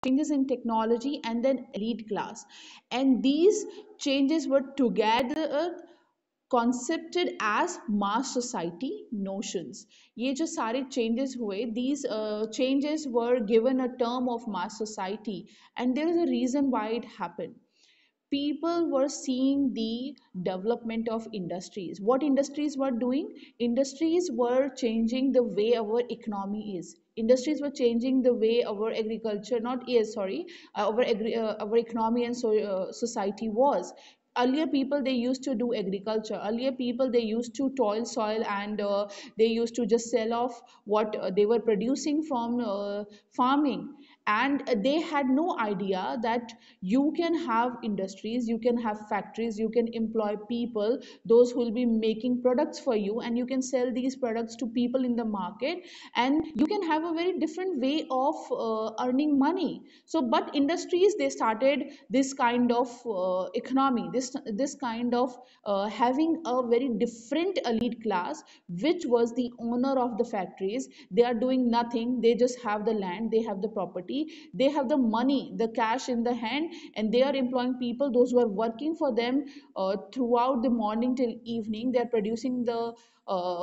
changes in technology, and then elite class. And these changes were together concepted as mass society notions. ये जो सारे changes हुए, these changes were given a term of mass society, and there is a reason why it happened. People were seeing the development of industries. What industries were doing? Industries were changing the way our economy is. Industries were changing the way our agriculture, not is, sorry, our economy and society was. Earlier people, they used to do agriculture. Earlier people, they used to toil soil, and they used to just sell off what they were producing from farming. And they had no idea that you can have industries, you can have factories, you can employ people, those who will be making products for you, and you can sell these products to people in the market, and you can have a very different way of earning money. So but industries, they started this kind of economy, this kind of having a very different elite class, which was the owner of the factories. They are doing nothing, they just have the land, they have the property, they have the money, the cash in the hand, and they are employing people, those who are working for them throughout the morning till evening. They are producing the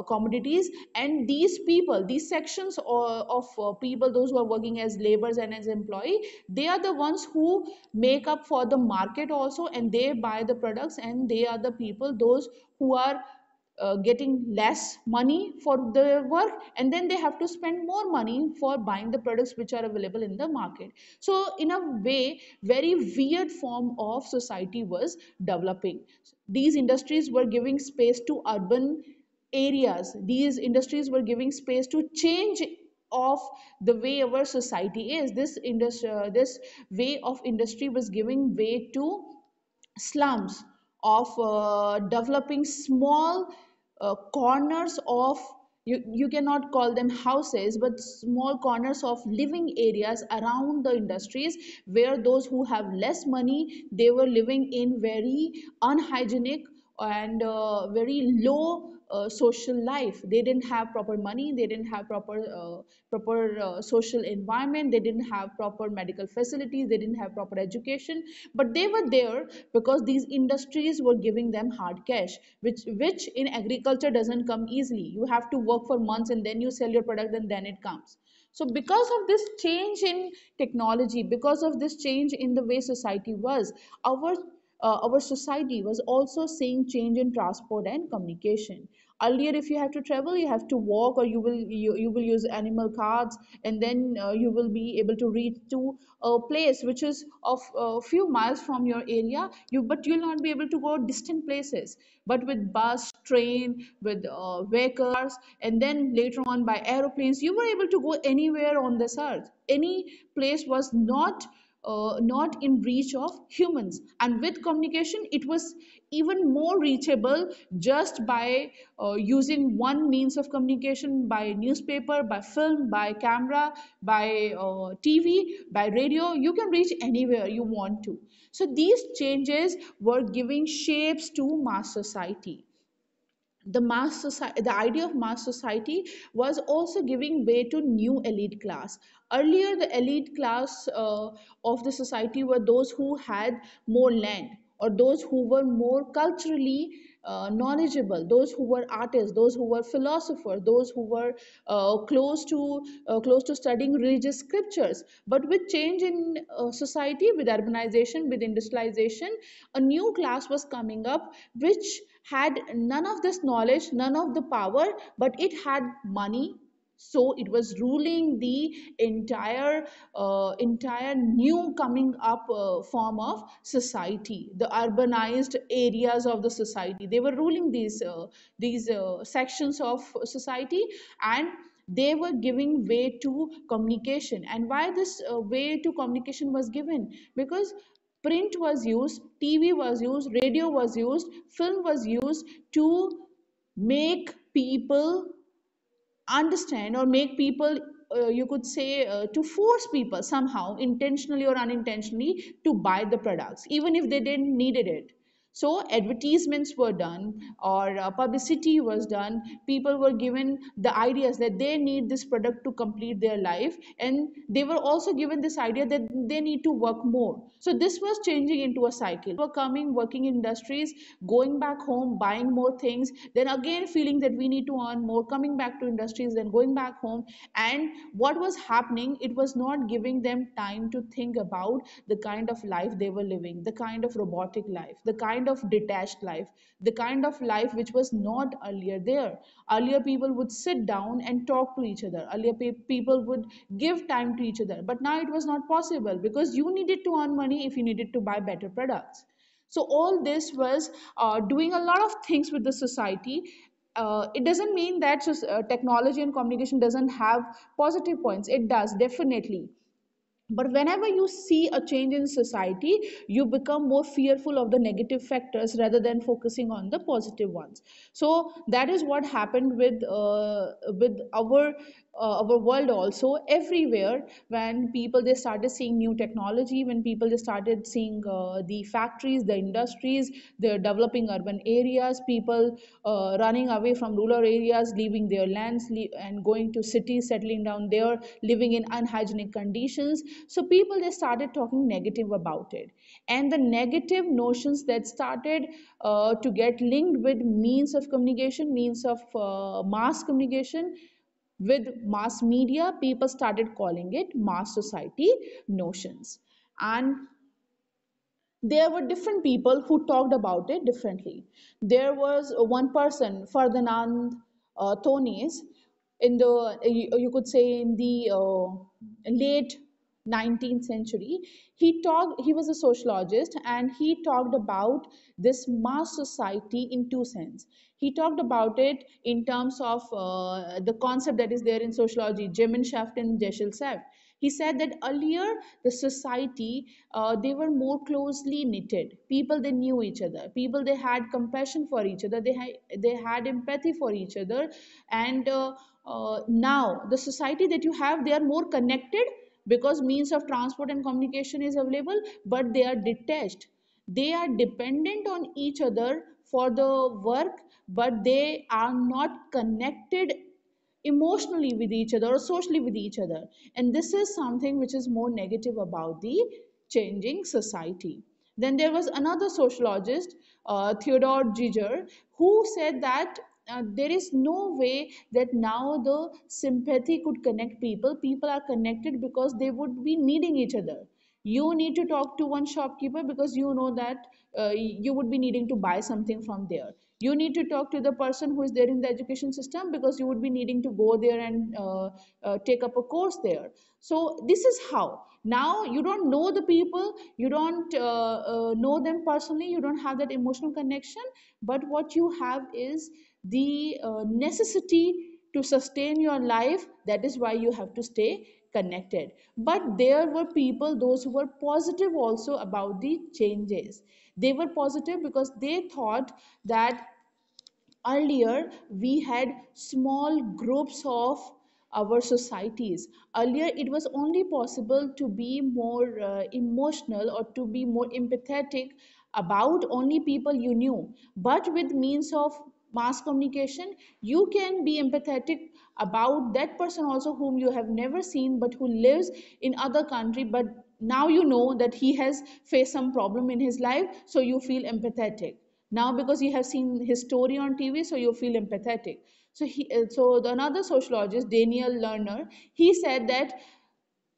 commodities, and these people, these sections of people, those who are working as laborers and as employee, they are the ones who make up for the market also, and they buy the products, and they are the people, those who are getting less money for the work, and then they have to spend more money for buying the products which are available in the market. So in a way, very weird form of society was developing. These industries were giving space to urban areas. These industries were giving space to change of the way our society is. This way of industry was giving way to slums, of developing small corners of, you cannot call them houses, but small corners of living areas around the industries, where those who have less money, they were living in very unhygienic and very low social life. They didn't have proper money, they didn't have proper social environment, they didn't have proper medical facilities, they didn't have proper education, but they were there because these industries were giving them hard cash, which in agriculture doesn't come easily. You have to work for months, and then you sell your product, and then it comes. So because of this change in technology, because of this change in the way society was, our society was also seeing change in transport and communication. Earlier, if you have to travel, you have to walk, or you will use animal carts, and then you will be able to reach to a place which is of a few miles from your area. But you'll not be able to go distant places. But with bus, train, with vehicles, and then later on by aeroplanes, you were able to go anywhere on this earth. Any place was not in reach of humans. And with communication, it was even more reachable, just by using one means of communication, by newspaper, by film, by camera, by TV, by radio. You can reach anywhere you want to. So these changes were giving shapes to mass society. The idea of mass society was also giving way to new elite class. Earlier, the elite class of the society were those who had more land, or those who were more culturally knowledgeable, those who were artists, those who were philosophers, those who were close to studying religious scriptures. But with change in society, with urbanization, with industrialization, a new class was coming up, which had none of this knowledge, none of the power, but it had money. So it was ruling the entire new coming up form of society, the urbanized areas of the society. They were ruling these sections of society, and they were giving way to communication. And why this way to communication was given? Because print was used, TV was used, radio was used, film was used to make people understand, or make people, you could say, to force people somehow, intentionally or unintentionally, to buy the products, even if they didn't needed it. So advertisements were done, or publicity was done. People were given the ideas that they need this product to complete their life, and they were also given this idea that they need to work more. So this was changing into a cycle. Were coming, working in industries, going back home, buying more things, then again feeling that we need to earn more, coming back to industries, then going back home. And what was happening, it was not giving them time to think about the kind of life they were living, the kind of robotic life, the kind of detached life, the kind of life which was not earlier there. Earlier people would sit down and talk to each other. Earlier people would give time to each other, but now it was not possible because you needed to earn money if you needed to buy better products. So all this was doing a lot of things with the society. It doesn't mean that technology and communication doesn't have positive points. It does, definitely. But whenever you see a change in society, you become more fearful of the negative factors rather than focusing on the positive ones. So that is what happened with our world also. Everywhere, when people they started seeing new technology, when people they started seeing the factories, the industries, the developing urban areas, people running away from rural areas, leaving their lands and going to cities, settling down there, living in unhygienic conditions. So people they started talking negative about it, and the negative notions that started to get linked with means of communication, means of mass communication, with mass media, people started calling it mass society notions. And there were different people who talked about it differently. There was one person, Ferdinand Tonis, in the you could say in the late 19th century. He was a sociologist, and he talked about this mass society in two sense. He talked about it in terms of the concept that is there in sociology, Gemeinschaft and Gesellschaft. He said that earlier the society, they were more closely knitted. People they knew each other. People they had compassion for each other. They had empathy for each other. And now the society that you have, they are more connected because means of transport and communication is available, but they are detached. They are dependent on each other for the work, but they are not connected emotionally with each other or socially with each other. And this is something which is more negative about the changing society. Then there was another sociologist, Theodore Giger, who said that there is no way that now the sympathy could connect people. People are connected because they would be needing each other. You need to talk to one shopkeeper because you know that you would be needing to buy something from there. You need to talk to the person who is there in the education system because you would be needing to go there and take up a course there. So this is how now you don't know the people, you don't know them personally, you don't have that emotional connection, but what you have is the necessity to sustain your life. That is why you have to stay connected. But there were people, those who were positive also about the changes. They were positive because they thought that earlier we had small groups of our societies. Earlier it was only possible to be more emotional or to be more empathetic about only people you knew. But with means of mass communication, you can be empathetic about that person also whom you have never seen but who lives in other country, but now you know that he has faced some problem in his life, so you feel empathetic now because you have seen his story on TV, so you feel empathetic. Another sociologist, Daniel Lerner, he said that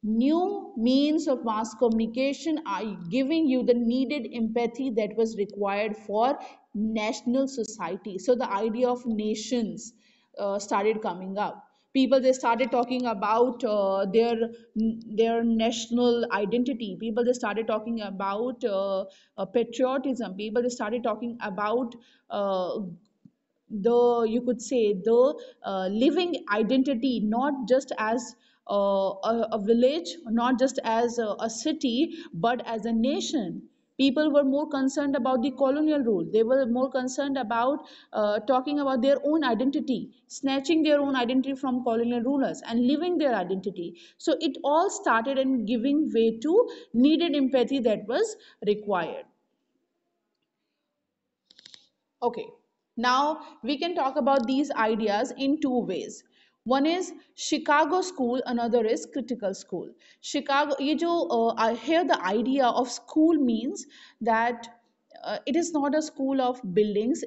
new means of mass communication are giving you the needed empathy that was required for national society. So the idea of nations started coming up. People they started talking about their national identity. People they started talking about patriotism. People they started talking about the you could say the living identity, not just as a village, not just as a city, but as a nation. People were more concerned about the colonial rule. They were more concerned about talking about their own identity, snatching their own identity from colonial rulers and living their identity. So it all started in giving way to needed empathy that was required. Okay, now we can talk about these ideas in two ways. One is Chicago school, another is critical school. Chicago, ये जो here the idea of school means that it is not a school of buildings.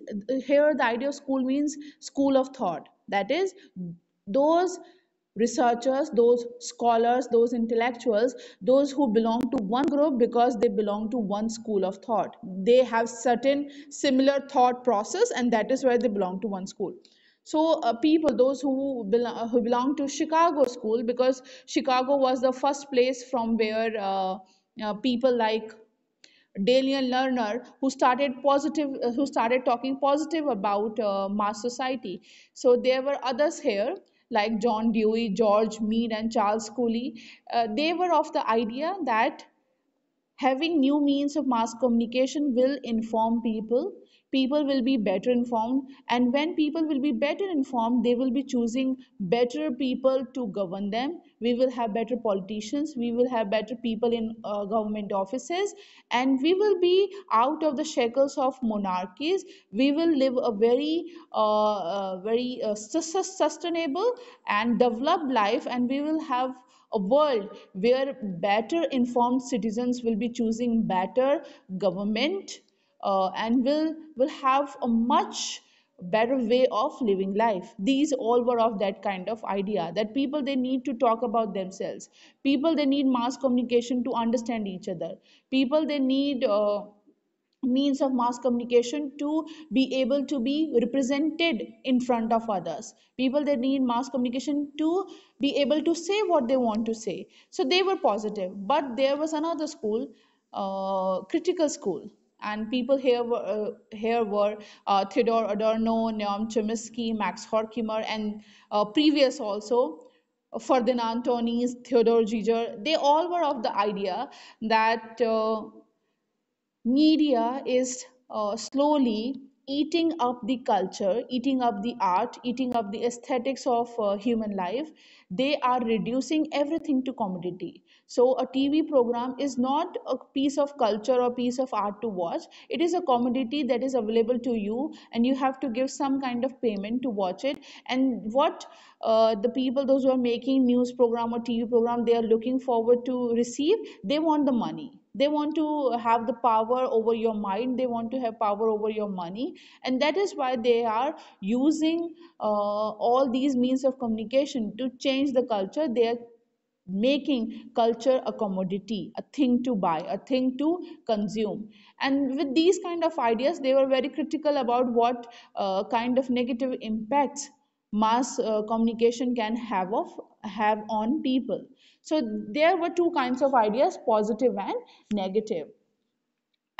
Here the idea of school means school of thought. That is, those researchers, those scholars, those intellectuals, those who belong to one group because they belong to one school of thought. They have certain similar thought process, and that is why they belong to one school. So people, those who belong to Chicago school, because Chicago was the first place from where people like Dalian Lerner, who started talking positive about mass society. So there were others here like John Dewey, George Mead, and Charles Cooley. They were of the idea that having new means of mass communication will inform people. People will be better informed, and when people will be better informed, they will be choosing better people to govern them. We will have better politicians, we will have better people in government offices, and we will be out of the shackles of monarchies. We will live a very sustainable and developed life, and we will have a world where better informed citizens will be choosing better government, and will have a much better way of living life. These all were of that kind of idea that people, they need to talk about themselves. People, they need mass communication to understand each other. People, they need means of mass communication to be able to be represented in front of others. People, they need mass communication to be able to say what they want to say. So they were positive, but there was another school, critical school, and people here were Theodore Adorno, Noam Chomsky, Max Horkheimer, and previous also Ferdinand Tönnies, Theodore Giger. They all were of the idea that media is slowly eating up the culture, eating up the art, eating up the aesthetics of human life. They are reducing everything to commodity. So a TV program is not a piece of culture or piece of art to watch. It is a commodity that is available to you, and you have to give some kind of payment to watch it. And what the people, those who are making news program or TV program, they are looking forward to receive, they want the money. They want to have the power over your mind, they want to have power over your money, and that is why they are using all these means of communication to change the culture. They are making culture a commodity, a thing to buy, a thing to consume. And with these kind of ideas, they were very critical about what kind of negative impacts mass communication can have on people. So there were two kinds of ideas, positive and negative.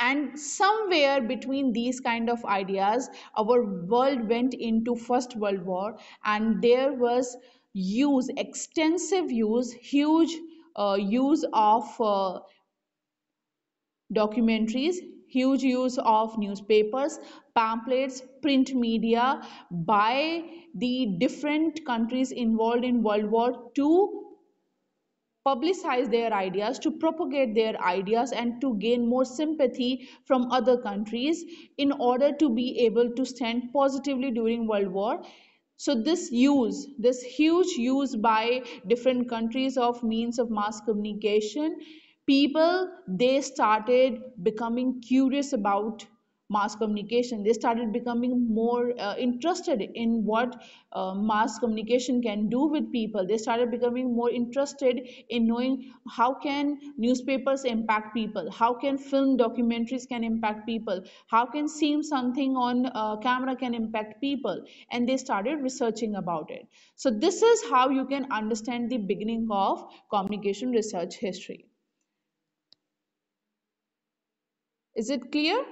And somewhere between these kind of ideas, our world went into First World War, and there was extensive use, huge use of documentaries, huge use of newspapers, pamphlets, print media by the different countries involved in World War II, publicize their ideas, to propagate their ideas, and to gain more sympathy from other countries in order to be able to stand positively during World War. So this huge use by different countries of means of mass communication, people, they started becoming curious about mass communication. They started becoming more interested in what mass communication can do with people. They started becoming more interested in knowing how can newspapers impact people, how can film documentaries can impact people, how can seeing something on camera can impact people, and they started researching about it. So this is how you can understand the beginning of communication research history. Is it clear?